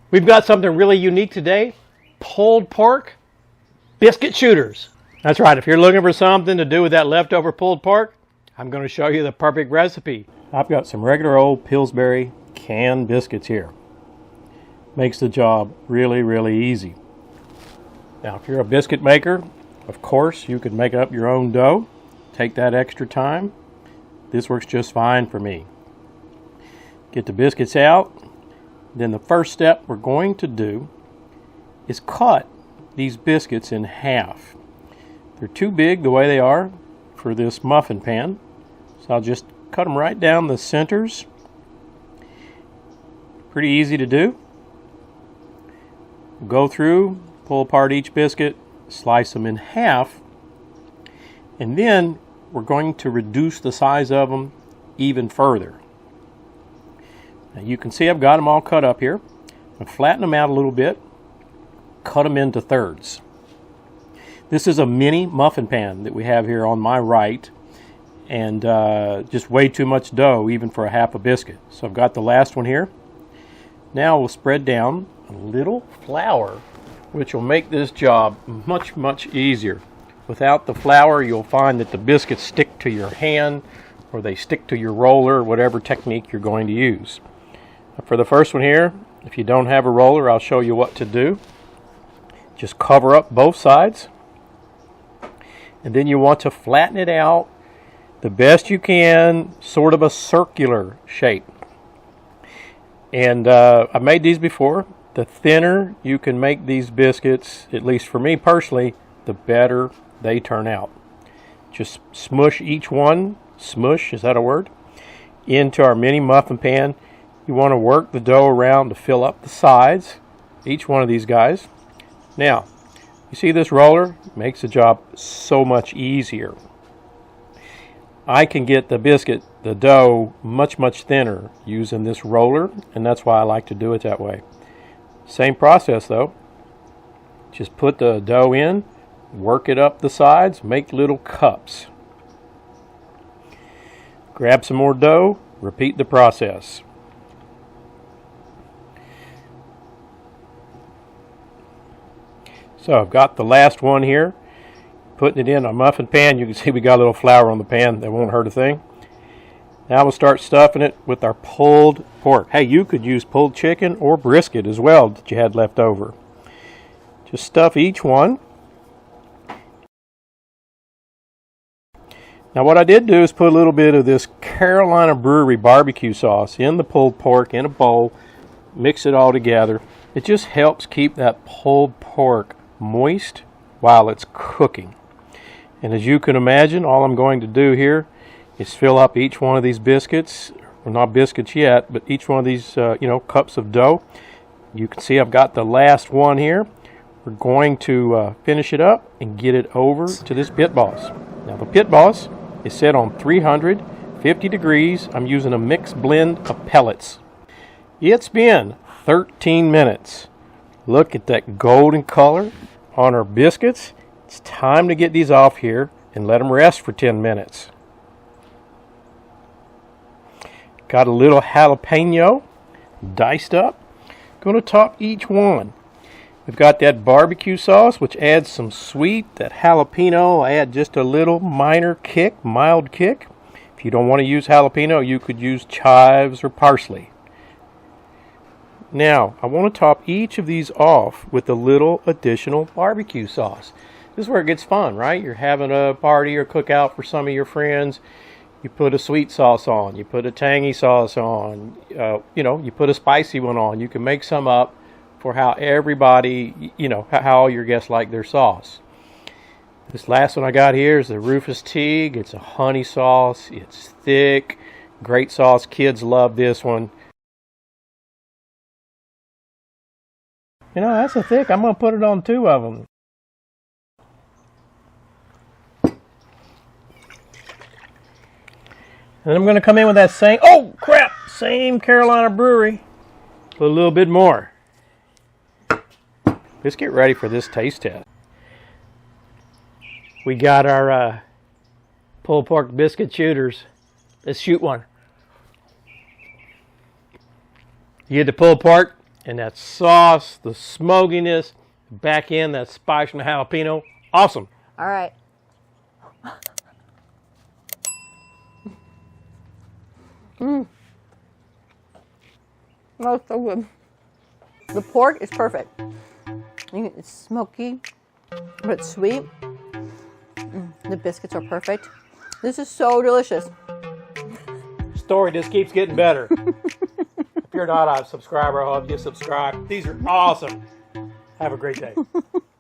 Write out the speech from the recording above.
We've got something really unique today. Pulled pork biscuit shooters. That's right, if you're looking for something to do with that leftover pulled pork, I'm going to show you the perfect recipe. I've got some regular old Pillsbury canned biscuits here. Makes the job really, really easy. Now, if you're a biscuit maker, of course, you could make up your own dough. Take that extra time. This works just fine for me. Get the biscuits out. Then the first step we're going to do is cut these biscuits in half. They're too big the way they are for this muffin pan, so I'll just cut them right down the centers. Pretty easy to do. Go through, pull apart each biscuit, slice them in half, and then we're going to reduce the size of them even further. Now you can see I've got them all cut up here. I'm going to flatten them out a little bit, cut them into thirds. This is a mini muffin pan that we have here on my right, and just way too much dough even for a half a biscuit. So I've got the last one here. Now we'll spread down a little flour, which will make this job much, much easier. Without the flour, you'll find that the biscuits stick to your hand or they stick to your roller, whatever technique you're going to use. For the first one here, if you don't have a roller, I'll show you what to do. Just cover up both sides, and then you want to flatten it out the best you can, sort of a circular shape. And I've made these before. The thinner you can make these biscuits, at least for me personally, the better they turn out. Just smush each one, smush, is that a word? Into our mini muffin pan. You want to work the dough around to fill up the sides, each one of these guys. Now, you see this roller? It makes the job so much easier. I can get the dough much, much thinner using this roller, and that's why I like to do it that way. Same process though. Just put the dough in, work it up the sides, make little cups. Grab some more dough, repeat the process. So I've got the last one here. Putting it in a muffin pan. You can see we got a little flour on the pan. That won't hurt a thing. Now we'll start stuffing it with our pulled pork. Hey, you could use pulled chicken or brisket as well that you had left over. Just stuff each one. Now what I did do is put a little bit of this Carolina Brewery barbecue sauce in the pulled pork in a bowl. Mix it all together. It just helps keep that pulled pork moist while it's cooking. And as you can imagine, all I'm going to do here is fill up each one of these biscuits. Well, not biscuits yet, but each one of these cups of dough. You can see I've got the last one here. We're going to finish it up and get it over to this Pit Boss. Now the Pit Boss is set on 350 degrees. I'm using a mixed blend of pellets. It's been 13 minutes. Look at that golden color on our biscuits. It's time to get these off here and let them rest for 10 minutes. Got a little jalapeno diced up. Going to top each one. We've got that barbecue sauce, which adds some sweet. That jalapeno will add just a little minor kick, mild kick. If you don't want to use jalapeno, you could use chives or parsley. Now, I want to top each of these off with a little additional barbecue sauce. This is where it gets fun, right? You're having a party or cookout for some of your friends. You put a sweet sauce on. You put a tangy sauce on. You put a spicy one on. You can make some up for how everybody, how all your guests like their sauce. This last one I got here is the Rufus Teague. It's a honey sauce. It's thick. Great sauce. Kids love this one. That's a thick. I'm going to put it on 2 of them. And I'm going to come in with that same Carolina Brewery. Put a little bit more. Let's get ready for this taste test. We got our pulled pork biscuit shooters. Let's shoot one. You get the pulled pork And that sauce, the smokiness, back in that spice from the jalapeno. Awesome. All right. Oh, so good. The pork is perfect. It's smoky, but it's sweet. The biscuits are perfect. This is so delicious. Story just keeps getting better. If you're not a subscriber, I hope you subscribe. These are awesome. Have a great day.